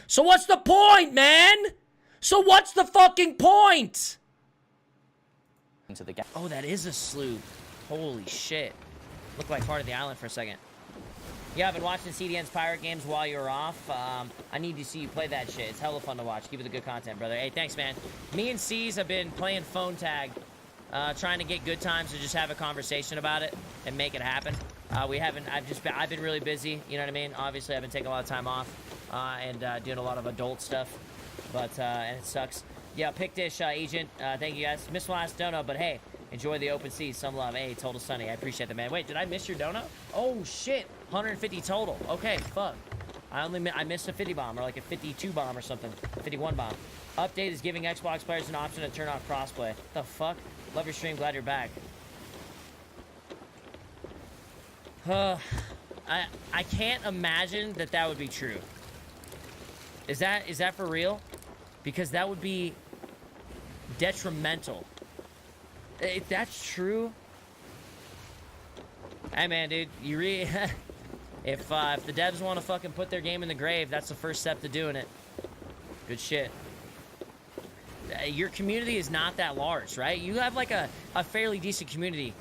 So what's the point, man? So what's the fucking point? Into the gap. Oh, that is a sloop. Holy shit. Looked like part of the island for a second. Yeah, I've been watching CDN's pirate games while you were off. I need to see you play that shit. It's hella fun to watch. Keep it the good content, brother. Hey, thanks, man. Me and C's have been playing phone tag, trying to get good times to just have a conversation about it and make it happen. I've been really busy, you know what I mean? Obviously, I've been taking a lot of time off and doing a lot of adult stuff, but, and it sucks. Yeah, Pickdish agent, thank you guys. Missed my last dono, but hey, enjoy the open seas. Some love. Hey, total sunny. I appreciate that, man. Wait, did I miss your dono? Oh, shit. 150 total. Okay, fuck. I missed a 50 bomb or like a 52 bomb or something. 51 bomb. Update is giving Xbox players an option to turn off crossplay. The fuck? Love your stream. Glad you're back. I can't imagine that that would be true. Is that for real? Because that would be detrimental. If that's true, hey man, dude, you if the devs want to fucking put their game in the grave, that's the first step to doing it. Good shit. Your community is not that large, right? You have like a fairly decent community,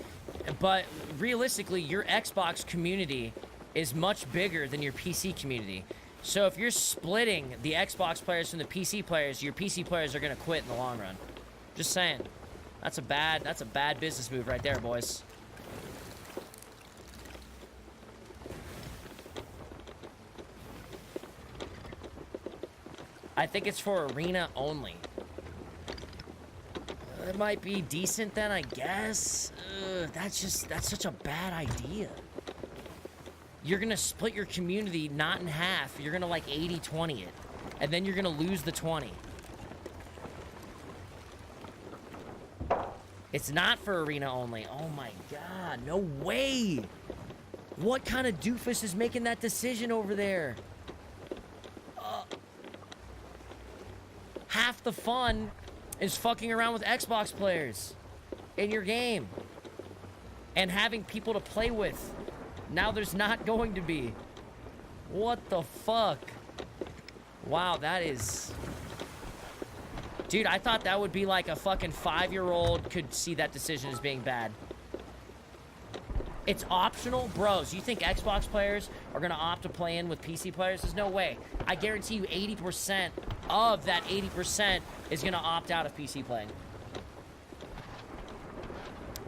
but realistically, your Xbox community is much bigger than your PC community. So if you're splitting the Xbox players from the PC players, your PC players are gonna quit in the long run. Just saying. That's a bad business move right there, boys. I think it's for arena only. It might be decent then, I guess. That's such a bad idea. You're gonna split your community not in half. You're gonna like 80-20 it. And then you're gonna lose the 20. It's not for arena only. Oh my god, no way. What kind of doofus is making that decision over there? Half the fun is fucking around with Xbox players in your game and having people to play with. Now there's not going to be. What the fuck? Wow, that is... Dude, I thought that would be like a fucking 5-year-old could see that decision as being bad. It's optional? Bros, you think Xbox players are gonna opt to play in with PC players? There's no way. I guarantee you 80% of that 80% is gonna opt out of PC playing.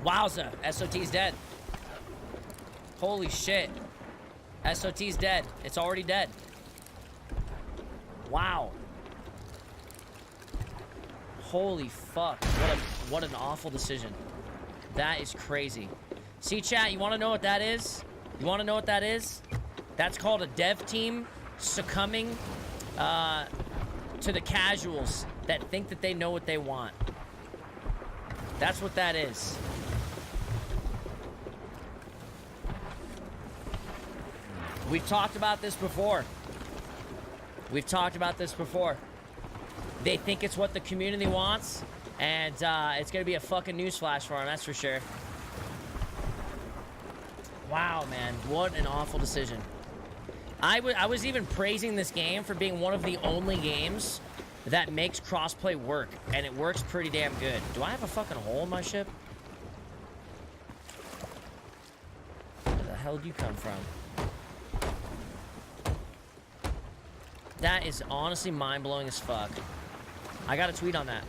Wowza, SOT's dead. Holy shit. SOT's dead. It's already dead. Wow. Holy fuck. What an awful decision. That is crazy. See, chat, you want to know what that is? You want to know what that is? That's called a dev team succumbing to the casuals that think that they know what they want. That's what that is. We've talked about this before. We've talked about this before. They think it's what the community wants, and it's gonna be a fucking newsflash for them, that's for sure. Wow, man, what an awful decision. I was even praising this game for being one of the only games that makes crossplay work, and it works pretty damn good. Do I have a fucking hole in my ship? Where the hell did you come from? That is honestly mind-blowing as fuck. I gotta tweet on that.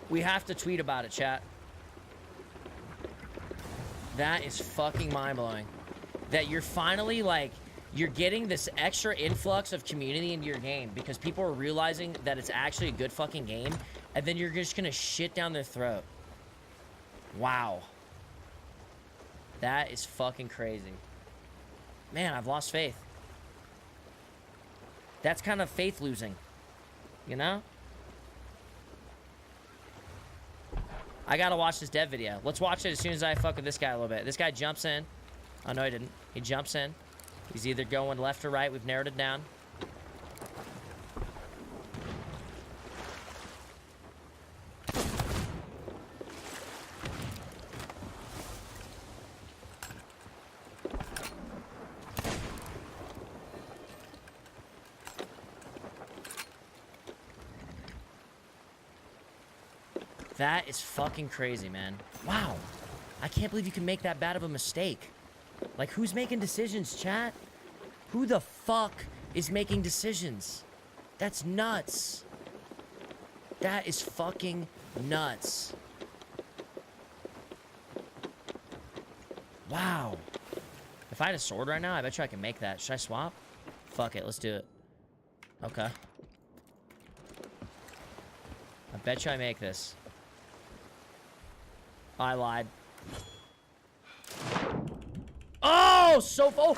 We have to tweet about it, chat. That is fucking mind-blowing. That you're finally, like, you're getting this extra influx of community into your game because people are realizing that it's actually a good fucking game, and then you're just gonna shit down their throat. Wow. That is fucking crazy. Man, I've lost faith. That's kind of faith losing. You know? I gotta watch this dev video. Let's watch it as soon as I fuck with this guy a little bit. This guy jumps in. Oh, no, he didn't. He jumps in. He's either going left or right. We've narrowed it down. That is fucking crazy, man. Wow. I can't believe you can make that bad of a mistake. Like, who's making decisions, chat? Who the fuck is making decisions? That's nuts. That is fucking nuts. Wow. If I had a sword right now, I bet you I can make that. Should I swap? Fuck it, let's do it. Okay. I bet you I make this. I lied. Oh, so oh.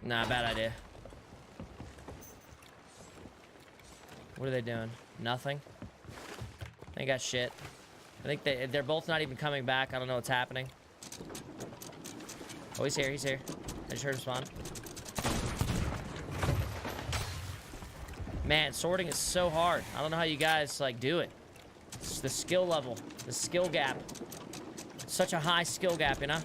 Nah, bad idea. What are they doing? Nothing? They got shit. I think they're both not even coming back. I don't know what's happening. Oh, he's here, he's here. I just heard him spawn. Man, sorting is so hard. I don't know how you guys, like, do it. It's the skill level. The skill gap. It's such a high skill gap, you know?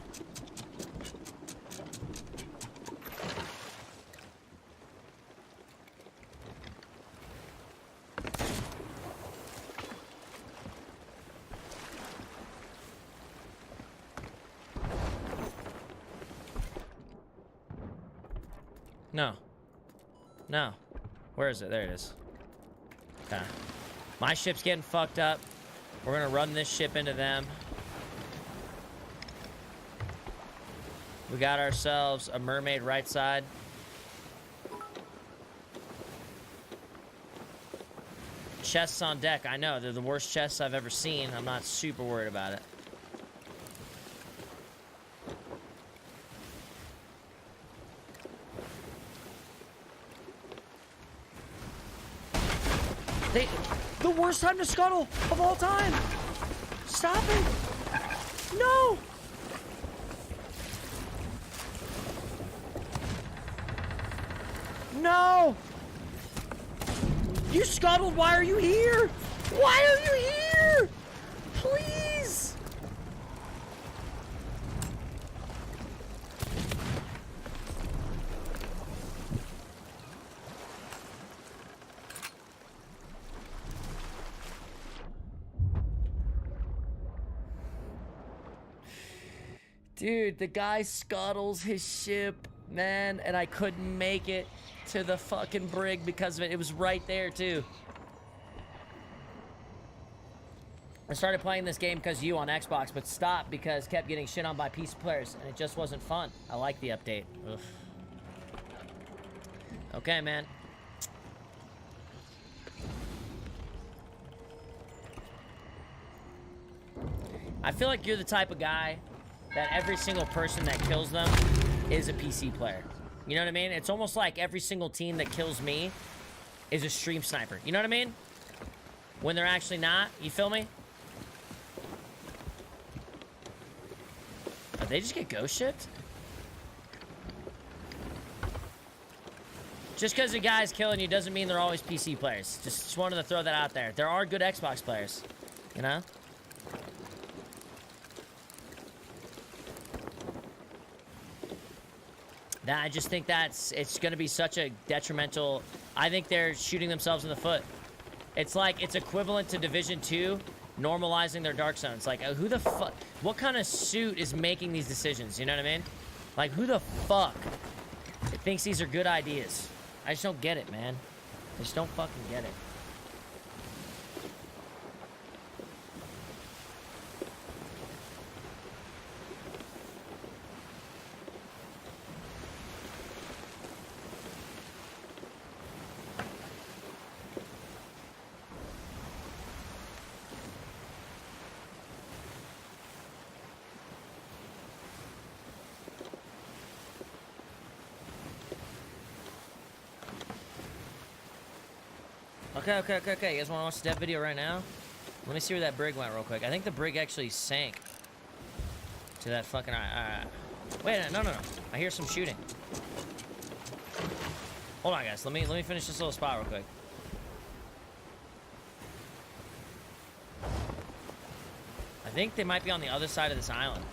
No. No. Where is it? There it is. Okay. My ship's getting fucked up. We're gonna run this ship into them. We got ourselves a mermaid right side. Chests on deck. I know. They're the worst chests I've ever seen. I'm not super worried about it. The worst time to scuttle of all time. Stop it. No. No. You scuttled. Why are you here? Why are you here? Please. Dude, the guy scuttles his ship, man, and I couldn't make it to the fucking brig because of it. It was right there, too. I started playing this game because of you on Xbox, but stopped because kept getting shit on by PC players, and it just wasn't fun. I like the update. Ugh. Okay, man. I feel like you're the type of guy that every single person that kills them is a PC player. You know what I mean? It's almost like every single team that kills me is a stream sniper. You know what I mean? When they're actually not. You feel me? Did they just get ghost shipped? Just because a guy's killing you doesn't mean they're always PC players. Just wanted to throw that out there. There are good Xbox players. You know? I just think it's going to be such a detrimental. I think they're shooting themselves in the foot. It's like it's equivalent to Division 2 normalizing their dark zones. Like, who the fuck? What kind of suit is making these decisions? You know what I mean? Like, who the fuck thinks these are good ideas? I just don't get it, man. I just don't fucking get it. Okay. You guys want to watch the dev video right now? Let me see where that brig went real quick. I think the brig actually sank to that fucking... Wait, no. I hear some shooting. Hold on, guys. Let me finish this little spot real quick. I think they might be on the other side of this island.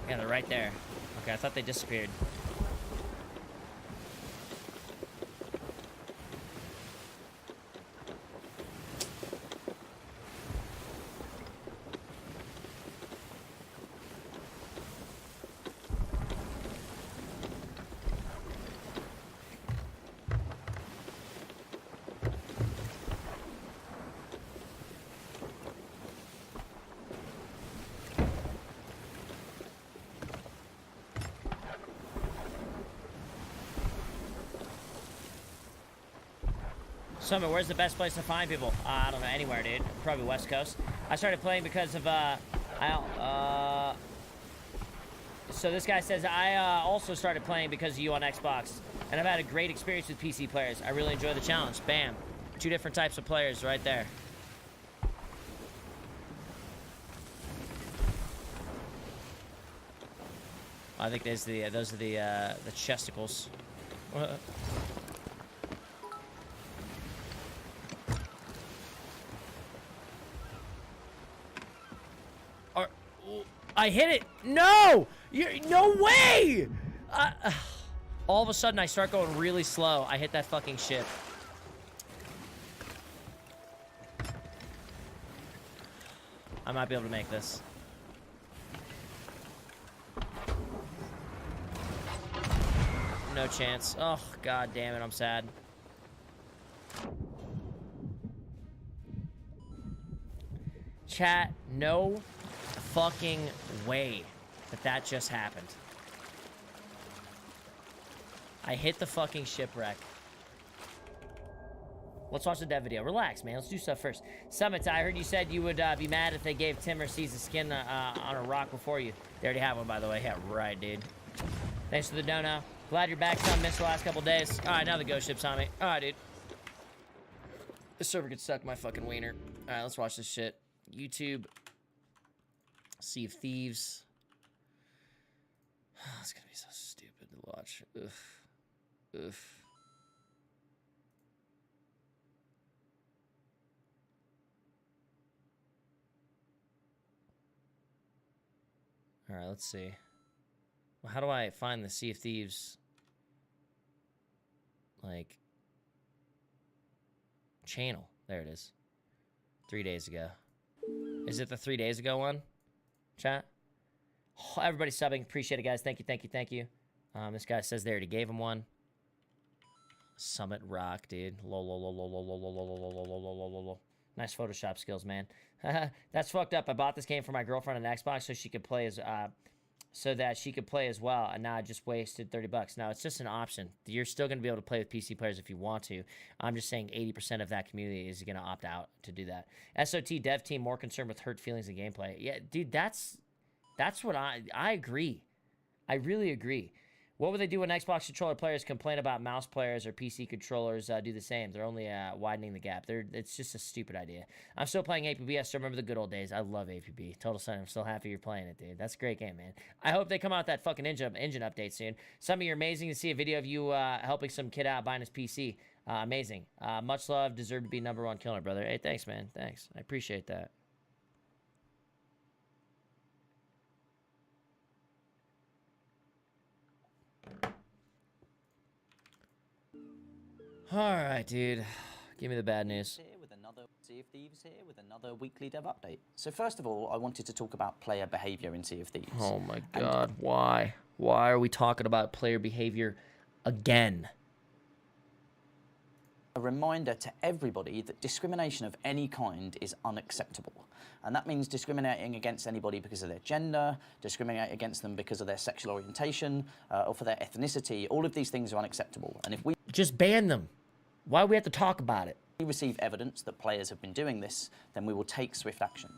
Yeah, they're right there. Okay, I thought they disappeared. Summit, where's the best place to find people? I don't know, anywhere, dude. Probably West Coast. I started playing because of, so this guy says, I also started playing because of you on Xbox, and I've had a great experience with PC players. I really enjoy the challenge. Bam. 2 different types of players right there. I think those are the chesticles. I hit it. No! No way! All of a sudden, I start going really slow. I hit that fucking ship. I might be able to make this. No chance. Oh, god damn it. I'm sad. Chat, no fucking way that just happened. I hit the fucking shipwreck. Let's watch the dev video. Relax, man. Let's do stuff first. Summit, I heard you said you would be mad if they gave Tim or C's a skin on a rock before you. They already have one, by the way. Yeah, right, dude. Thanks for the dono. Glad you're back, son. Missed the last couple days. All right, now the ghost ship's on me. All right, dude. This server gets stuck in my fucking wiener. All right, let's watch this shit. YouTube. Sea of Thieves. Oh, it's gonna be so stupid to watch. Ugh. Ugh. All right, let's see. Well, how do I find the Sea of Thieves? Like, channel. There it is. 3 days ago. Is it the 3 days ago one? Chat? Oh, everybody subbing. Appreciate it, guys. Thank you, thank you, thank you. This guy says they already gave him one. Summit rock, dude. Lol, lol, lol, lol, lol, lol, lol, lol, lol, lol, lol, lol, lol. Nice Photoshop skills, man. That's fucked up. I bought this game for my girlfriend on Xbox so she could play as so that she could play as well, and now I just wasted $30. Now it's just an option. You're still gonna be able to play with PC players if you want to. I'm just saying 80% of that community is gonna opt out to do that. SOT dev team more concerned with hurt feelings and gameplay. Yeah, dude, that's what I agree. I really agree. What would they do when Xbox controller players complain about mouse players or PC controllers do the same? They're only widening the gap. It's just a stupid idea. I'm still playing APB. I still remember the good old days. I love APB. Total Sun. I'm still happy you're playing it, dude. That's a great game, man. I hope they come out with that fucking engine update soon. Some of you are amazing to see a video of you helping some kid out buying his PC. Amazing. Much love. Deserve to be #1 killer, brother. Hey, thanks, man. Thanks. I appreciate that. All right, dude. Give me the bad news. Here with another Sea of Thieves here with another weekly dev update. So first of all, I wanted to talk about player behavior in Sea of Thieves. Oh my god, why? Why are we talking about player behavior again? A reminder to everybody that discrimination of any kind is unacceptable. And that means discriminating against anybody because of their gender, discriminating against them because of their sexual orientation, or for their ethnicity. All of these things are unacceptable. And if we just ban them. Why do we have to talk about it? we receive evidence that players have been doing this, then we will take swift action.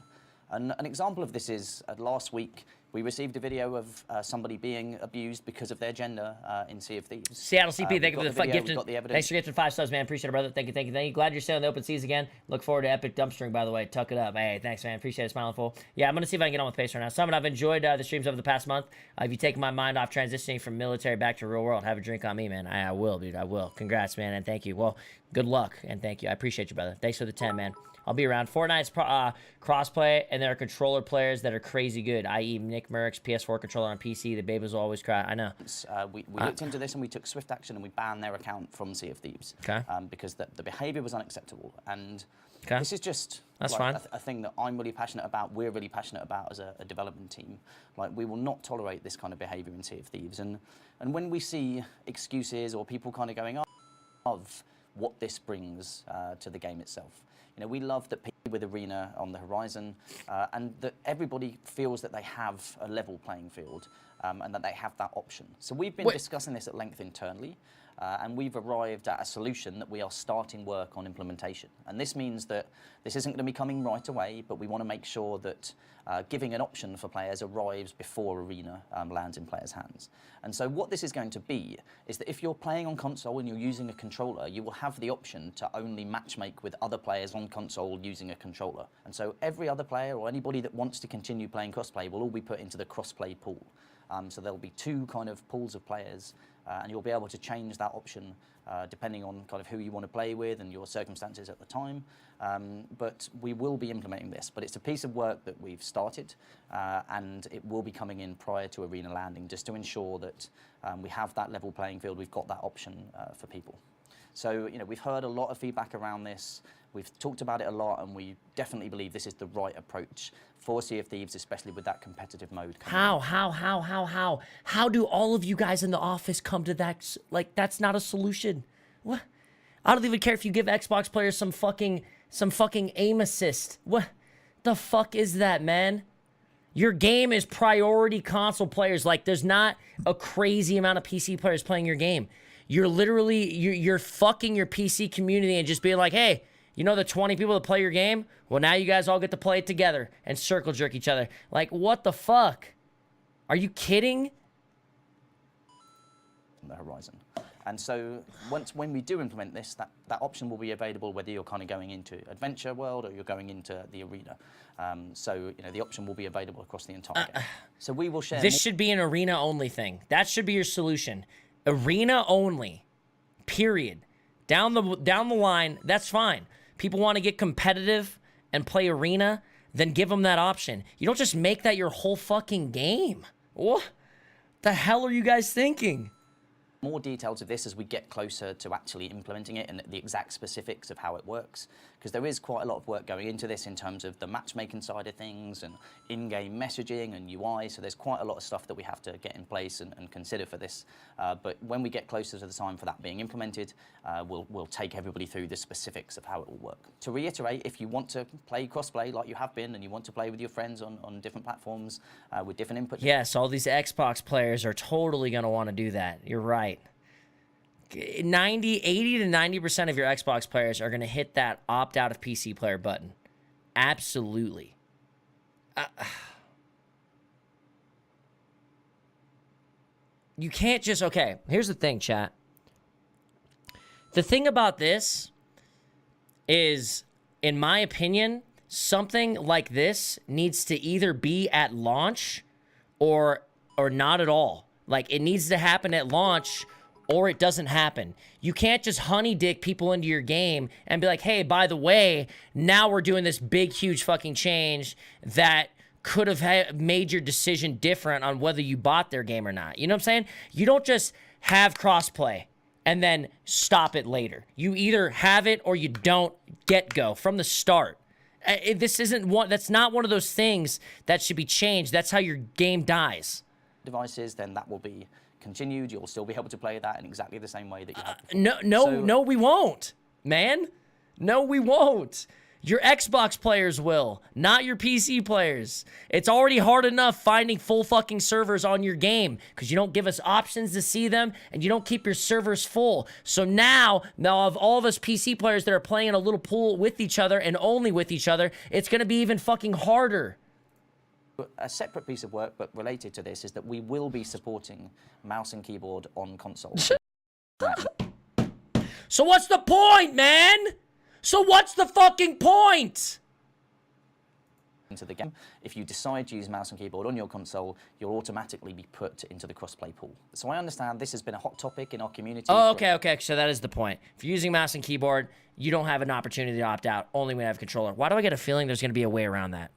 And an example of this is last week, we received a video of somebody being abused because of their gender in Sea of Thieves. Seattle CP, thank you for the gifted. Thanks for gifting 5 subs, man. Appreciate it, brother. Thank you, thank you, thank you. Glad you're still in the open seas again. Look forward to epic dumpstering, by the way. Tuck it up. Hey, thanks, man. Appreciate it. Smiling full. Yeah, I'm going to see if I can get on with pace right now. Summit, I've enjoyed the streams over the past month. If you take my mind off transitioning from military back to real world, have a drink on me, man. I will, dude. I will. Congrats, man, and thank you. Well, good luck, and thank you. I appreciate you, brother. Thanks for the 10, man. I'll be around. Fortnite's crossplay, and there are controller players that are crazy good, i.e. Nick Merckx PS4 controller on PC. The babies will always cry. I know. We looked into this and we took swift action and we banned their account from Sea of Thieves. Okay. Because the behaviour was unacceptable. And okay. this is just that's like, fine. a thing that I'm really passionate about, we're really passionate about as a development team. Like, we will not tolerate this kind of behaviour in Sea of Thieves. And when we see excuses or people kind of going of what this brings to the game itself. You know, we love that people with Arena on the horizon and that everybody feels that they have a level playing field and that they have that option. So we've been discussing this at length internally and we've arrived at a solution that we are starting work on implementation. And this means that this isn't going to be coming right away, but we want to make sure that giving an option for players arrives before Arena lands in players' hands. And so what this is going to be is that if you're playing on console and you're using a controller, you will have the option to only matchmake with other players on console using a controller. And so every other player or anybody that wants to continue playing crossplay will all be put into the crossplay pool. So there'll be two kind of pools of players and you'll be able to change that option depending on kind of who you want to play with and your circumstances at the time. But we will be implementing this. But it's a piece of work that we've started and it will be coming in prior to Arena landing just to ensure that we have that level playing field, we've got that option for people. So, you know, we've heard a lot of feedback around this. We've talked about it a lot, and we definitely believe this is the right approach for Sea of Thieves, especially with that competitive mode. How do all of you guys in the office come to that? Like, that's not a solution. What? I don't even care if you give Xbox players some fucking aim assist. What the fuck is that, man? Your game is priority console players. Like, there's not a crazy amount of PC players playing your game. You're literally, you're fucking your PC community and just being like, hey, you know the 20 people that play your game? Well, now you guys all get to play it together and circle jerk each other. Like, what the fuck? Are you kidding? On the horizon. And so when we do implement this, that option will be available whether you're kind of going into Adventure World or you're going into the Arena. So, you know, the option will be available across the entire game. So we will share... This should be an Arena-only thing. That should be your solution. Arena only. Period. Down the line, that's fine. People want to get competitive and play Arena, then give them that option. You don't just make that your whole fucking game. What the hell are you guys thinking? More detail to this as we get closer to actually implementing it and the exact specifics of how it works, because there is quite a lot of work going into this in terms of the matchmaking side of things and in-game messaging and UI, so there's quite a lot of stuff that we have to get in place and consider for this. But when we get closer to the time for that being implemented, we'll take everybody through the specifics of how it will work. To reiterate, if you want to play crossplay like you have been and you want to play with your friends on different platforms with different inputs... Yes, all these Xbox players are totally going to want to do that. You're right. 80 to 90% of your Xbox players are going to hit that opt out of PC player button. Absolutely. You can't just, okay, here's the thing, chat. The thing about this is, in my opinion, something like this needs to either be at launch or not at all. Like, it needs to happen at launch or it doesn't happen. You can't just honey dick people into your game and be like, hey, by the way, now we're doing this big, huge fucking change that could have made your decision different on whether you bought their game or not. You know what I'm saying? You don't just have crossplay and then stop it later. You either have it or you don't. Get go from the start. This isn't one. That's not one of those things that should be changed. That's how your game dies. Devices, then that will be continued. You'll still be able to play that in exactly the same way that you have before. No, we won't, man. No, we won't. Your Xbox players will, not your PC players. It's already hard enough finding full fucking servers on your game because you don't give us options to see them and you don't keep your servers full. So now of all of us PC players that are playing in a little pool with each other and only with each other, it's going to be even fucking harder. A separate piece of work, but related to this, is that we will be supporting mouse and keyboard on console. So what's the point, man? So what's the fucking point? Into the game. If you decide to use mouse and keyboard on your console, you'll automatically be put into the crossplay pool. So I understand this has been a hot topic in our community. Oh, okay. So that is the point. If you're using mouse and keyboard, you don't have an opportunity to opt out. Only when you have a controller. Why do I get a feeling there's going to be a way around that?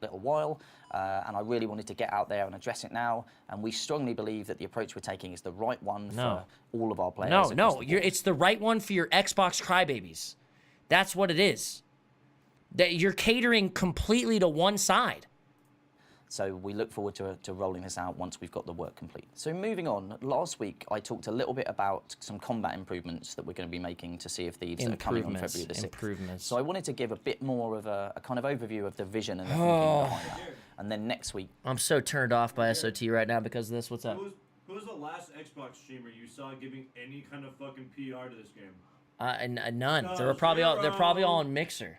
little while, and I really wanted to get out there and address it now. And we strongly believe that the approach we're taking is the right one for all of our players. No, it's the right one for your Xbox crybabies. That's what it is. That you're catering completely to one side. So we look forward to rolling this out once we've got the work complete. So moving on, last week I talked a little bit about some combat improvements that we're going to be making to Sea of Thieves that are coming on February the 6th. So I wanted to give a bit more of a kind of overview of the vision and the thinking behind that. And then next week... I'm so turned off by SOT right now because of this. What's up? Who was the last Xbox streamer you saw giving any kind of fucking PR to this game? None. They're probably all on Mixer.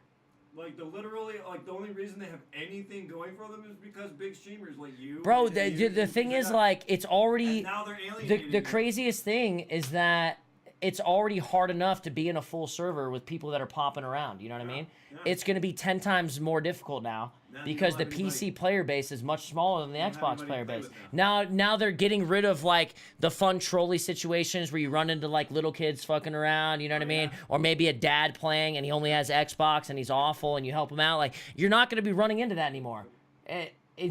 Like, the only reason they have anything going for them is because big streamers like you. Bro, the thing is, like, it's already... Now they're alienating the craziest thing is that it's already hard enough to be in a full server with people that are popping around, you know what I mean? Yeah. It's going to be 10 times more difficult now because the PC player base is much smaller than the Xbox player base. Now they're getting rid of, like, the fun trolley situations where you run into, like, little kids fucking around, you know what I mean? Or maybe a dad playing and he only has Xbox and he's awful and you help him out. Like, you're not going to be running into that anymore.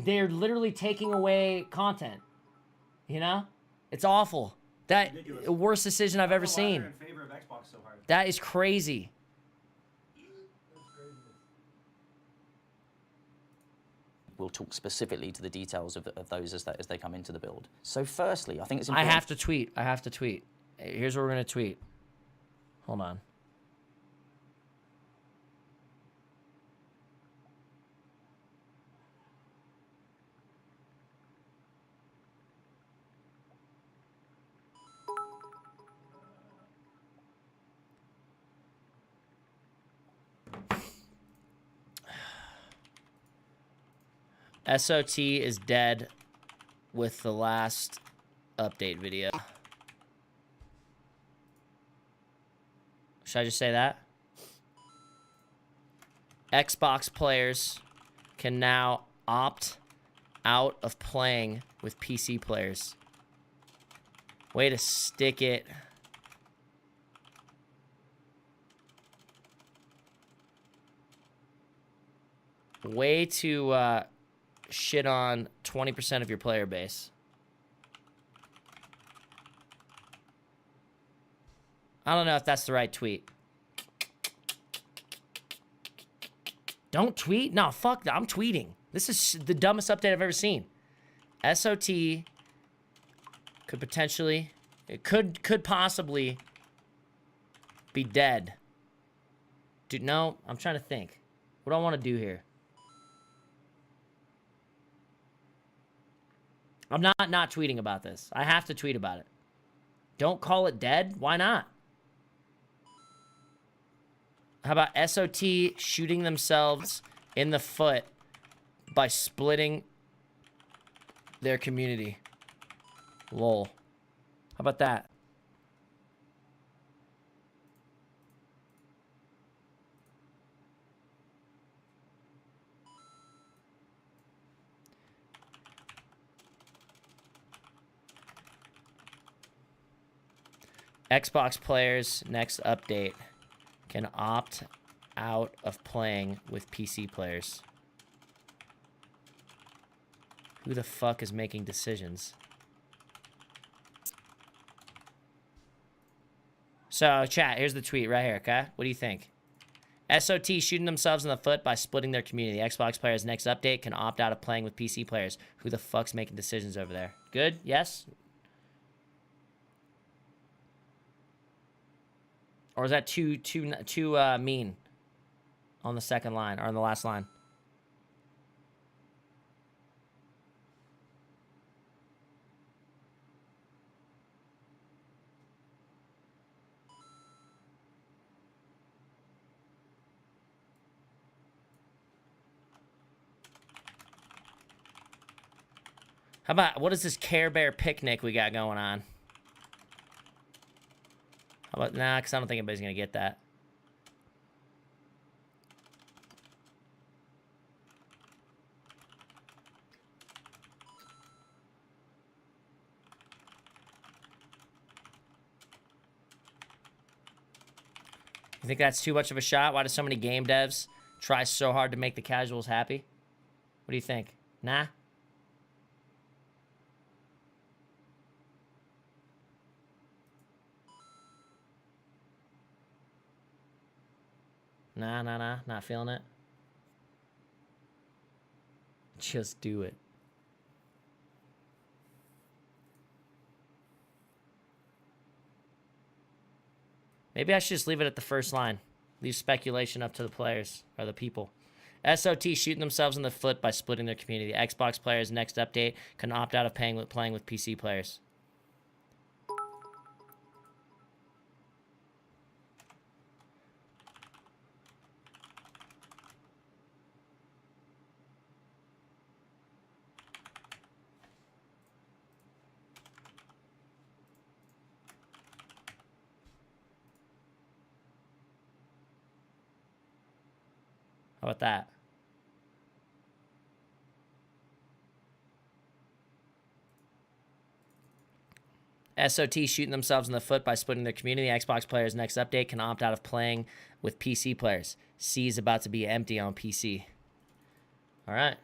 They're literally taking away content, you know? It's awful. That worst decision I've ever seen. In favor of Xbox so hard. That is crazy. We'll talk specifically to the details of those as they come into the build. So firstly, I think it's important... I have to tweet. Here's what we're going to tweet. Hold on. SOT is dead with the last update video. Should I just say that? Xbox players can now opt out of playing with PC players. Way to stick it. Way to shit on 20% of your player base. I don't know if that's the right tweet. Don't tweet? No, fuck that. I'm tweeting. This is the dumbest update I've ever seen. SOT could potentially, it could possibly be dead. Dude, no, I'm trying to think. What do I want to do here? I'm not tweeting about this. I have to tweet about it. Don't call it dead? Why not? How about SOT shooting themselves in the foot by splitting their community? Lol. How about that? Xbox players, next update, can opt out of playing with PC players. Who the fuck is making decisions? So, chat, here's the tweet right here, okay? What do you think? SOT shooting themselves in the foot by splitting their community. Xbox players, next update, can opt out of playing with PC players. Who the fuck's making decisions over there? Good? Yes? Or is that too mean on the second line or on the last line? How about, what is this Care Bear picnic we got going on? How about, nah, because I don't think anybody's going to get that. You think that's too much of a shot? Why do so many game devs try so hard to make the casuals happy? What What do you think? Nah? Nah. Not feeling it. Just do it. Maybe I should just leave it at the first line. Leave speculation up to the players or the people. SOT shooting themselves in the foot by splitting their community. Xbox players next update can opt out of playing with PC players. How about that? SOT shooting themselves in the foot by splitting their community. Xbox players next update can opt out of playing with PC players. C is about to be empty on PC. All right.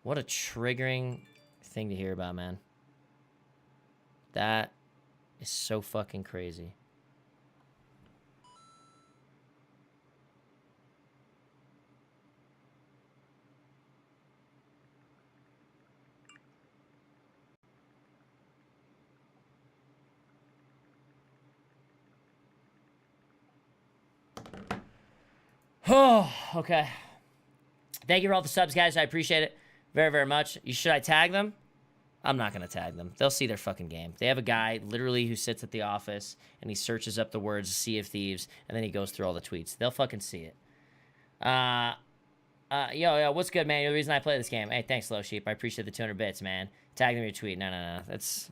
What a triggering thing to hear about, man. That is so fucking crazy. Oh, okay. Thank you for all the subs, guys. I appreciate it very, very much. Should I tag them? I'm not going to tag them. They'll see their fucking game. They have a guy literally who sits at the office and he searches up the words Sea of Thieves and then he goes through all the tweets. They'll fucking see it. Yo, what's good, man? You're the reason I play this game. Hey, thanks, Low Sheep. I appreciate the 200 bits, man. Tag them in your tweet. No. That's...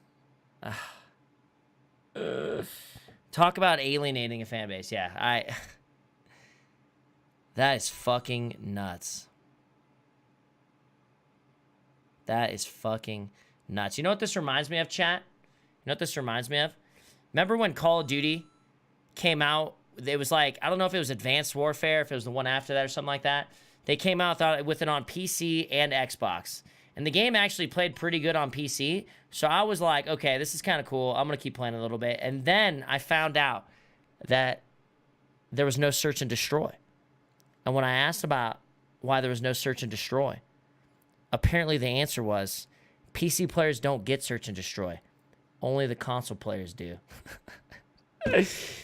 Talk about alienating a fan base. Yeah, That is fucking nuts. That is fucking nuts. You know what this reminds me of, chat? You know what this reminds me of? Remember when Call of Duty came out? It was like, I don't know if it was Advanced Warfare, if it was the one after that or something like that. They came out with it on PC and Xbox. And the game actually played pretty good on PC. So I was like, okay, this is kind of cool. I'm going to keep playing a little bit. And then I found out that there was no search and destroy. And when I asked about why there was no search and destroy, apparently the answer was PC players don't get search and destroy. Only the console players do.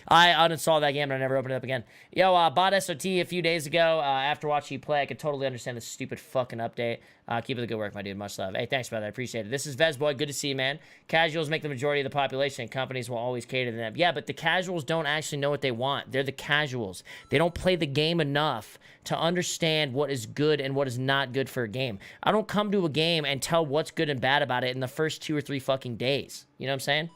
I uninstalled that game and I never opened it up again. Yo, bought SOT a few days ago. After watching you play, I could totally understand this stupid fucking update. Keep up the good work, my dude. Much love. Hey, thanks, brother. I appreciate it. This is Vezboy. Good to see you, man. Casuals make the majority of the population. Companies will always cater to them. Yeah, but the casuals don't actually know what they want. They're the casuals. They don't play the game enough to understand what is good and what is not good for a game. I don't come to a game and tell what's good and bad about it in the first 2 or 3 fucking days. You know what I'm saying?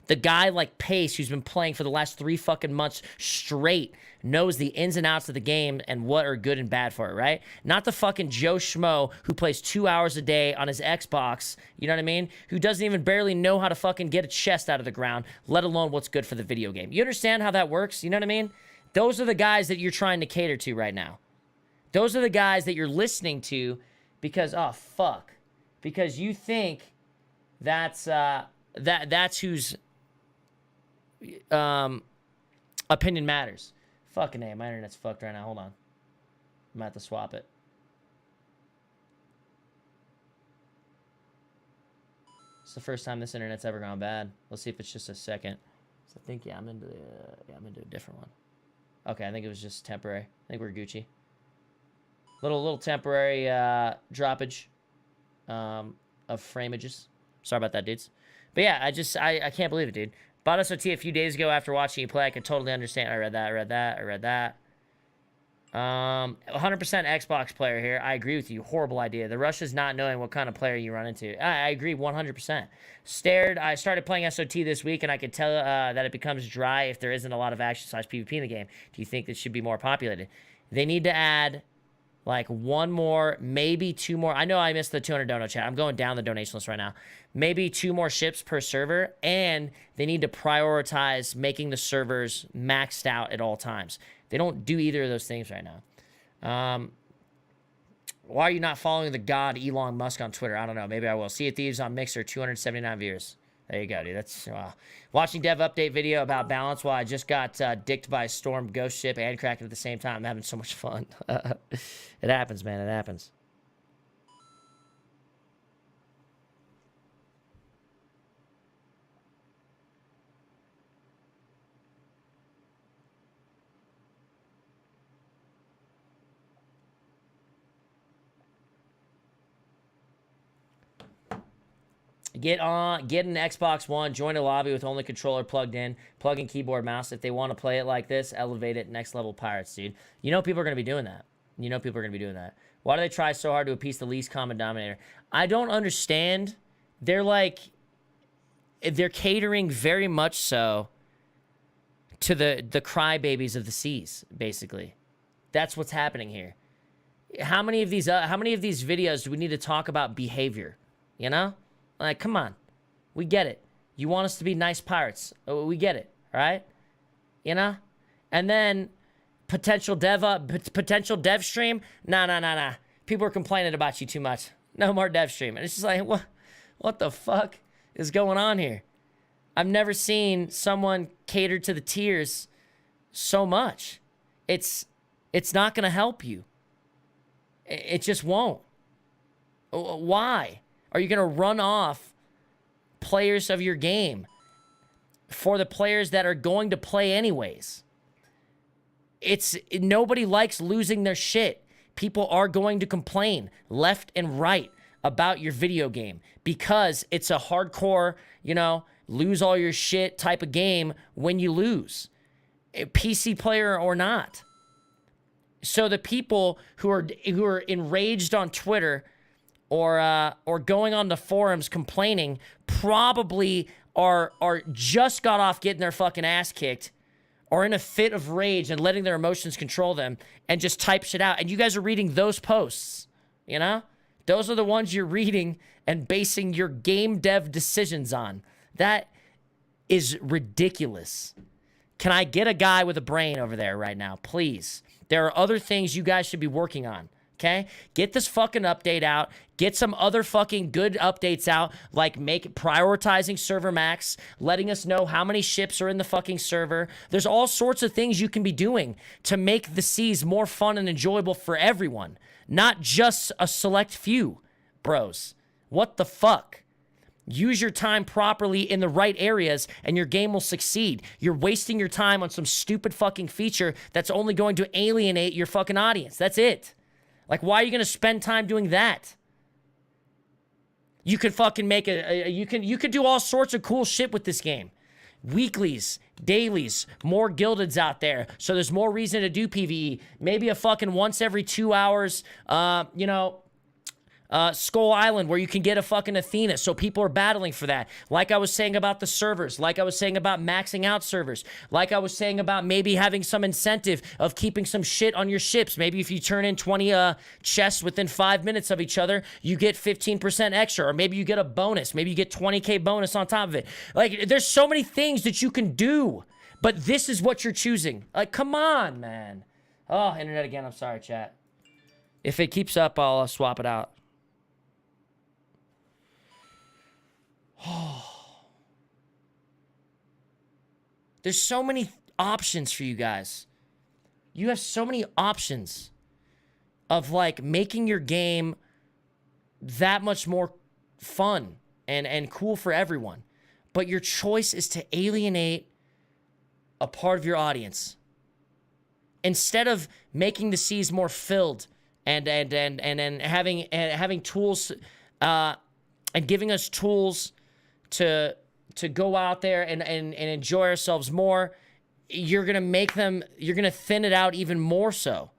The guy like Pace, who's been playing for the last 3 fucking months straight, knows the ins and outs of the game and what are good and bad for it, right? Not the fucking Joe Schmo who plays 2 hours a day on his Xbox, you know what I mean? Who doesn't even barely know how to fucking get a chest out of the ground, let alone what's good for the video game. You understand how that works? You know what I mean? Those are the guys that you're trying to cater to right now. Those are the guys that you're listening to because, oh, fuck. Because you think that's who's... opinion matters. Fucking A, my internet's fucked right now. Hold on. I'm gonna have to swap it. It's the first time this internet's ever gone bad. Let's see if it's just a second. So I think, yeah, I'm into a different one. Okay, I think it was just temporary. I think we're Gucci. Little temporary droppage of framages. Sorry about that, dudes. But yeah, I can't believe it, dude. Bought SOT a few days ago after watching you play. I could totally understand. I read that. 100% Xbox player here. I agree with you. Horrible idea. The rush is not knowing what kind of player you run into. I agree 100%. I started playing SOT this week, and I could tell that it becomes dry if there isn't a lot of action/PvP in the game. Do you think it should be more populated? They need to add like 1 more, maybe 2 more. I know I missed the 200 dono chat. I'm going down the donation list right now. Maybe 2 more ships per server, and they need to prioritize making the servers maxed out at all times. They don't do either of those things right now. Why are you not following the god Elon Musk on Twitter? I don't know. Maybe I will. Sea of Thieves on Mixer, 279 viewers. There you go, dude. That's watching dev update video about balance while I just got dicked by a storm, ghost ship, and Kraken at the same time. I'm having so much fun. It happens, man. It happens. Get an Xbox One, join a lobby with only controller plugged in, plug in keyboard, mouse. If they want to play it like this, elevate it, next level pirates, dude. You know people are going to be doing that. You know people are going to be doing that. Why do they try so hard to appease the least common denominator? I don't understand. They're catering very much so to the crybabies of the seas, basically. That's what's happening here. How many of these videos do we need to talk about behavior? You know? Like, come on. We get it. You want us to be nice pirates. We get it, all right? You know? And then potential dev stream. Nah. People are complaining about you too much. No more dev stream. And it's just like, what the fuck is going on here? I've never seen someone cater to the tiers so much. It's not going to help you. It just won't. Why? Are you going to run off players of your game for the players that are going to play anyways? Nobody likes losing their shit. People are going to complain left and right about your video game because it's a hardcore, lose all your shit type of game when you lose, PC player or not. So the people who are enraged on Twitter or going on the forums complaining probably are just got off getting their fucking ass kicked, or in a fit of rage and letting their emotions control them and just type shit out. And you guys are reading those posts, Those are the ones you're reading and basing your game dev decisions on. That is ridiculous. Can I get a guy with a brain over there right now, please? There are other things you guys should be working on. Okay? Get this fucking update out. Get some other fucking good updates out, like prioritizing server max, letting us know how many ships are in the fucking server. There's all sorts of things you can be doing to make the seas more fun and enjoyable for everyone, not just a select few, bros. What the fuck? Use your time properly in the right areas and your game will succeed. You're wasting your time on some stupid fucking feature that's only going to alienate your fucking audience. That's it. Like, why are you going to spend time doing that? You could fucking make you could do all sorts of cool shit with this game. Weeklies, dailies, more guildeds out there. So there's more reason to do PvE. Maybe a fucking once every 2 hours, Skull Island where you can get a fucking Athena, so people are battling for that. Like I was saying about the servers, like I was saying about maxing out servers, like I was saying about maybe having some incentive of keeping some shit on your ships. Maybe if you turn in 20 chests within 5 minutes of each other, you get 15% extra, or maybe you get a bonus. Maybe you get 20k bonus on top of it. Like, there's so many things that you can do, but this is what you're choosing. Like, come on, man. Oh, internet again. I'm sorry, chat. If it keeps up, I'll swap it out. There's so many options for you guys. You have so many options of like making your game that much more fun and cool for everyone. But your choice is to alienate a part of your audience. Instead of making the seas more filled and having tools and giving us tools to go out there and enjoy ourselves more, you're gonna thin it out even more so.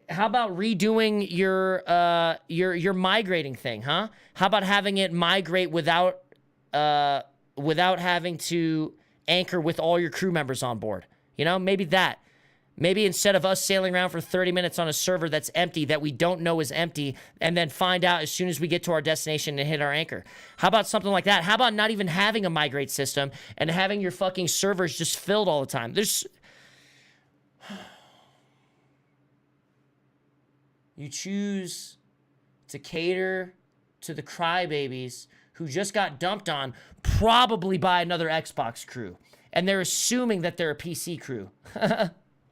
How about redoing your migrating thing, huh? How about having it migrate without having to anchor with all your crew members on board? Maybe that. Maybe instead of us sailing around for 30 minutes on a server that's empty, that we don't know is empty, and then find out as soon as we get to our destination and hit our anchor. How about something like that? How about not even having a migrate system and having your fucking servers just filled all the time? You choose to cater to the crybabies who just got dumped on, probably by another Xbox crew. And they're assuming that they're a PC crew.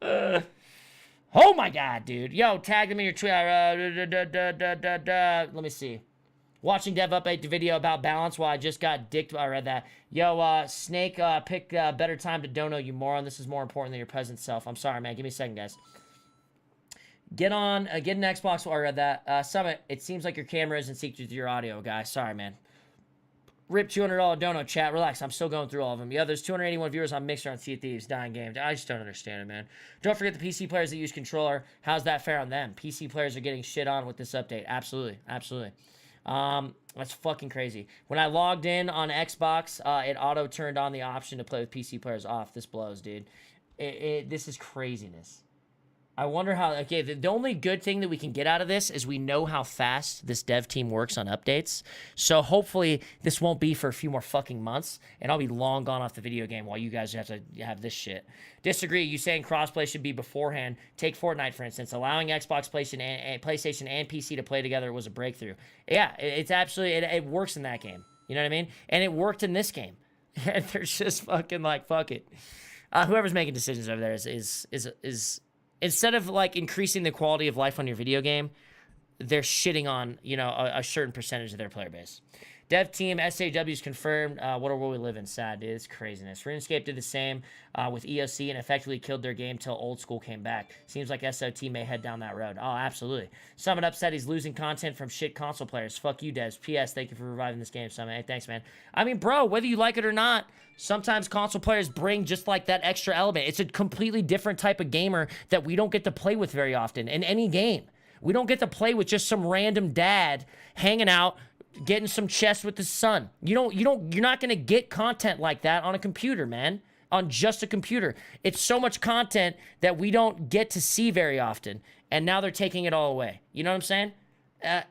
Oh my God, dude. Yo, tag them in your tweet. Let me see. Watching Dev update the video about balance while I just got dicked. I read that. Yo, Snake, pick better time to dono, you moron. This is more important than your present self. I'm sorry, man. Give me a second, guys. Get an Xbox while I read that. Summit, it seems like your camera isn't synced with your audio, guys. Sorry, man. Rip $200 dono, chat. Relax, I'm still going through all of them. Yeah, there's 281 viewers on Mixer on Sea of Thieves, dying game. I just don't understand it, man. Don't forget the PC players that use controller. How's that fair on them? PC players are getting shit on with this update. Absolutely, absolutely. That's fucking crazy. When I logged in on Xbox, it auto turned on the option to play with PC players off. This blows, dude. This is craziness. I wonder how, okay, the only good thing that we can get out of this is we know how fast this dev team works on updates. So hopefully this won't be for a few more fucking months, and I'll be long gone off the video game while you guys have to have this shit. Disagree. You saying crossplay should be beforehand. Take Fortnite, for instance. Allowing Xbox, PlayStation, and PC to play together was a breakthrough. Yeah, it's absolutely, it works in that game. You know what I mean? And it worked in this game. And they're just fucking like, fuck it. Whoever's making decisions over there is instead of like increasing the quality of life on your video game, they're shitting on, you know, a certain percentage of their player base. Dev team, SAW's confirmed. What a world we live in. Sad, dude. It's craziness. RuneScape did the same with EOC and effectively killed their game till old school came back. Seems like SOT may head down that road. Oh, absolutely. Summit upset he's losing content from shit console players. Fuck you, devs. P.S. Thank you for reviving this game, Summit. Hey, thanks, man. I mean, bro, whether you like it or not, sometimes console players bring just like that extra element. It's a completely different type of gamer that we don't get to play with very often in any game. We don't get to play with just some random dad hanging out, getting some chess with his son. You're not gonna get content like that on a computer, man. On just a computer. It's so much content that we don't get to see very often. And now they're taking it all away. You know what I'm saying?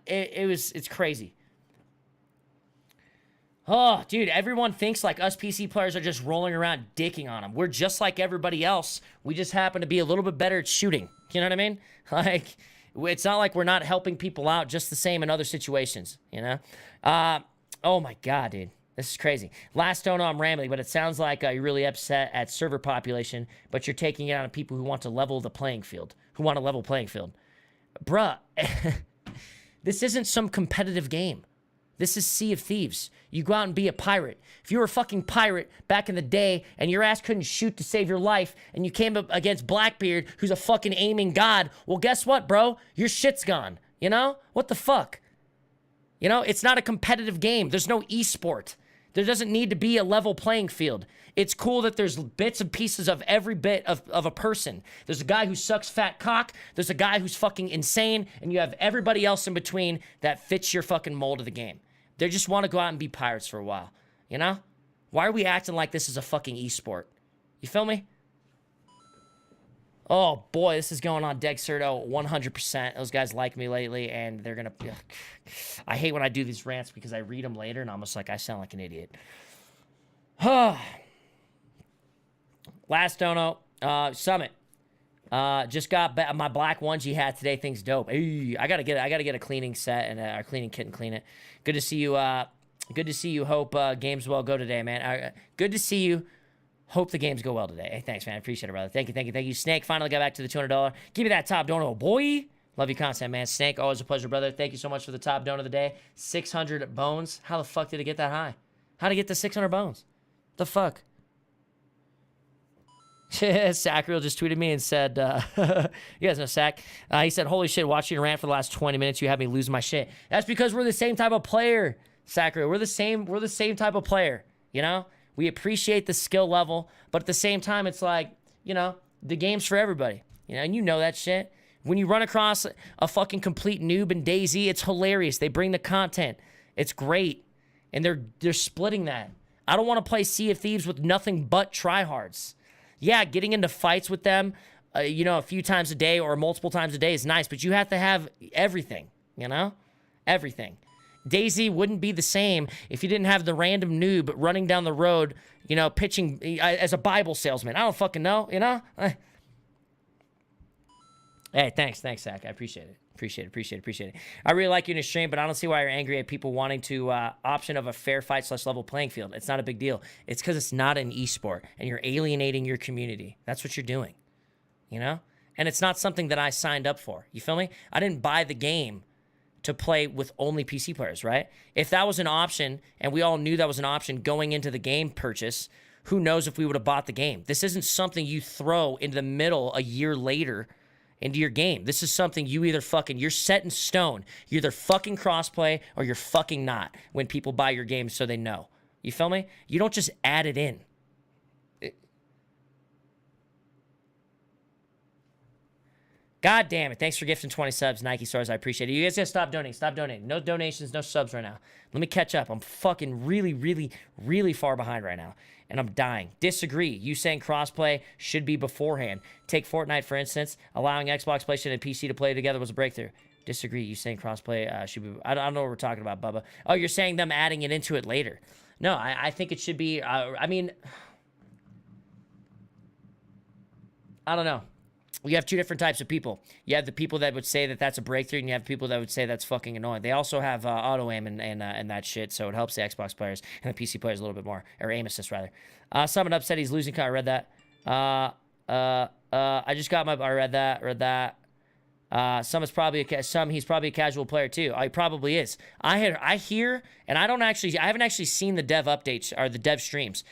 It's crazy. Oh, dude, everyone thinks like us PC players are just rolling around dicking on them. We're just like everybody else. We just happen to be a little bit better at shooting. You know what I mean? Like, it's not like we're not helping people out just the same in other situations, you know? Oh my God, dude. This is crazy. Last dono, I'm rambling, but it sounds like you're really upset at server population, but you're taking it out on people who want to level the playing field, who want a level playing field. Bruh, this isn't some competitive game. This is Sea of Thieves. You go out and be a pirate. If you were a fucking pirate back in the day and your ass couldn't shoot to save your life and you came up against Blackbeard, who's a fucking aiming god, well, guess what, bro? Your shit's gone. You know? What the fuck? You know, it's not a competitive game. There's no esport. There doesn't need to be a level playing field. It's cool that there's bits and pieces of every bit of a person. There's a guy who sucks fat cock. There's a guy who's fucking insane. And you have everybody else in between that fits your fucking mold of the game. They just want to go out and be pirates for a while. You know? Why are we acting like this is a fucking esport? You feel me? Oh, boy, this is going on Dexerto 100%. Those guys like me lately, and they're going to... I hate when I do these rants because I read them later, and I'm just like, I sound like an idiot. Last dono, Summit. Just got my black onesie hat today. Thing's dope. Hey, I gotta get a cleaning set and a cleaning kit and clean it. Good to see you. Good to see you. Hope games well go today, man. Good to see you. Hope the games go well today. Hey, thanks, man. I appreciate it, brother. Thank you. Snake finally got back to the $200. Give me that top dono, boy. Love your content, man. Snake, always a pleasure, brother. Thank you so much for the top dono of the day. 600 bones. How the fuck did it get that high? How'd it get to 600 bones? The fuck? Sacriel just tweeted me and said, you guys know Sack. He said, holy shit, watching you rant for the last 20 minutes, you have me losing my shit. That's because we're the same type of player, Sacriel. We're the same type of player, you know? We appreciate the skill level, but at the same time, it's like, you know, the game's for everybody. You know, and you know that shit. When you run across a fucking complete noob in DayZ, it's hilarious. They bring the content. It's great. And they're splitting that. I don't want to play Sea of Thieves with nothing but tryhards. Yeah, getting into fights with them you know, a few times a day or multiple times a day is nice, but you have to have everything, you know? Everything. DayZ wouldn't be the same if you didn't have the random noob running down the road, you know, pitching as a Bible salesman. I don't fucking know, you know? Hey, thanks, Zach. I appreciate it. Appreciate it. I really like you in your stream, but I don't see why you're angry at people wanting to option of a fair fight / level playing field. It's not a big deal. It's because it's not an esport, and you're alienating your community. That's what you're doing, you know? And it's not something that I signed up for. You feel me? I didn't buy the game to play with only PC players, right? If that was an option, and we all knew that was an option going into the game purchase, who knows if we would have bought the game. This isn't something you throw into the middle a year later into your game. This is something you either fucking, you're set in stone. You're either fucking crossplay or you're fucking not when people buy your game so they know. You feel me? You don't just add it in. God damn it. Thanks for gifting 20 subs, Nike Stars. I appreciate it. You guys gotta stop donating. Stop donating. No donations, no subs right now. Let me catch up. I'm fucking really far behind right now. And I'm dying. Disagree. You saying crossplay should be beforehand. Take Fortnite, for instance. Allowing Xbox, PlayStation, and PC to play together was a breakthrough. Disagree. You saying crossplay should be... I don't know what we're talking about, Bubba. Oh, you're saying them adding it into it later. No, I think it should be... I mean... I don't know. You have two different types of people. You have the people that would say that that's a breakthrough, and you have people that would say that's fucking annoying. They also have auto aim and that shit, so it helps the Xbox players and the PC players a little bit more, or aim assist rather. Someone up said he's losing. I read that. I just got my. I read that. He's probably a casual player too. He probably is. I hear, and I haven't actually seen the dev updates or the dev streams,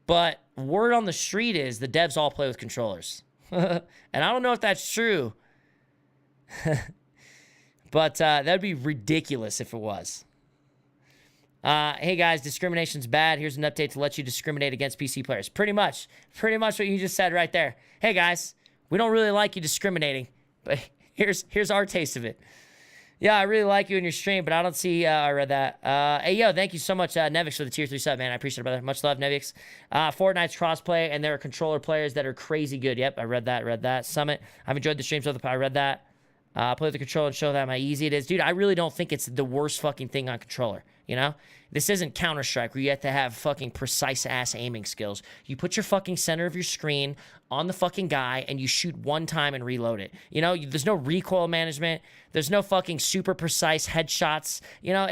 but word on the street is the devs all play with controllers. And I don't know if that's true. But that'd be ridiculous if it was. Hey guys, discrimination's bad. Here's an update to let you discriminate against PC players. Pretty much what you just said right there. Hey guys, we don't really like you discriminating, but here's our taste of it. Yeah, I really like you in your stream, but I don't see... I read that. Hey, yo, thank you so much, Nevix, for the tier 3 sub, man. I appreciate it, brother. Much love, Nevix. Fortnite's crossplay, and there are controller players that are crazy good. Yep, I read that. Summit. I've enjoyed the streams with the... I read that. Play with the controller and show them how easy it is. Dude, I really don't think it's the worst fucking thing on controller, you know? This isn't Counter-Strike where you have to have fucking precise-ass aiming skills. You put your fucking center of your screen on the fucking guy and you shoot one time and reload it. You know, there's no recoil management. There's no fucking super precise headshots. You know,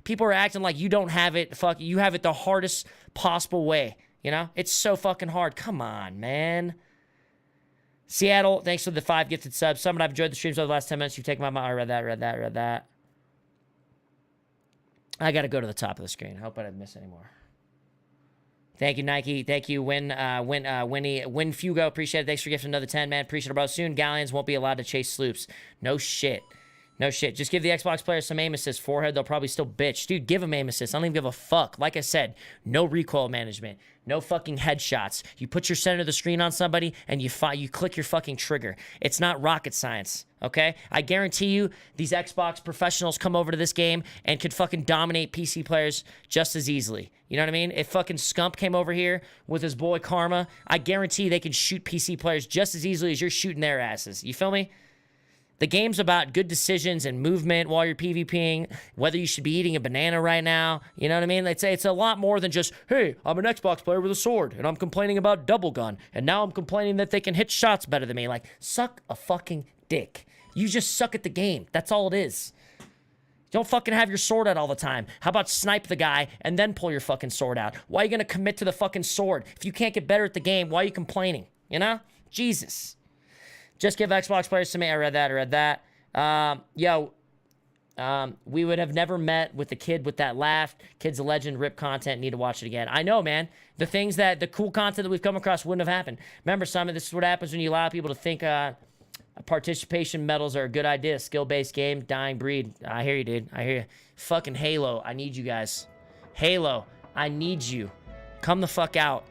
people are acting like you don't have it. You have it the hardest possible way. You know, it's so fucking hard. Come on, man. Seattle, thanks for the 5 gifted subs. Someone, I've enjoyed the streams over the last 10 minutes. You've taken my mind. I read that. I got to go to the top of the screen. I hope I didn't miss any more. Thank you, Nike. Thank you, Win Fugo. Appreciate it. Thanks for gifting another 10, man. Appreciate it, bro. Soon, Galleons won't be allowed to chase sloops. No shit. Just give the Xbox players some aim assist. Forehead, they'll probably still bitch. Dude, give them aim assist. I don't even give a fuck. Like I said, no recoil management. No fucking headshots. You put your center of the screen on somebody and you click your fucking trigger. It's not rocket science, okay? I guarantee you these Xbox professionals come over to this game and could fucking dominate PC players just as easily. You know what I mean? If fucking Scump came over here with his boy Karma, I guarantee they could shoot PC players just as easily as you're shooting their asses. You feel me? The game's about good decisions and movement while you're PvPing, whether you should be eating a banana right now. You know what I mean? It's a lot more than just, hey, I'm an Xbox player with a sword, and I'm complaining about double gun, and now I'm complaining that they can hit shots better than me. Like, suck a fucking dick. You just suck at the game. That's all it is. Don't fucking have your sword out all the time. How about snipe the guy and then pull your fucking sword out? Why are you going to commit to the fucking sword? If you can't get better at the game, why are you complaining? You know? Jesus. Just give Xbox players some... I read that. We would have never met with the kid with that laugh. Kid's a legend. Rip content. Need to watch it again. I know, man. The cool content that we've come across wouldn't have happened. Remember, Summit, this is what happens when you allow people to think participation medals are a good idea. Skill-based game. Dying breed. I hear you, dude. I hear you. Fucking Halo. I need you guys. Halo. I need you. Come the fuck out.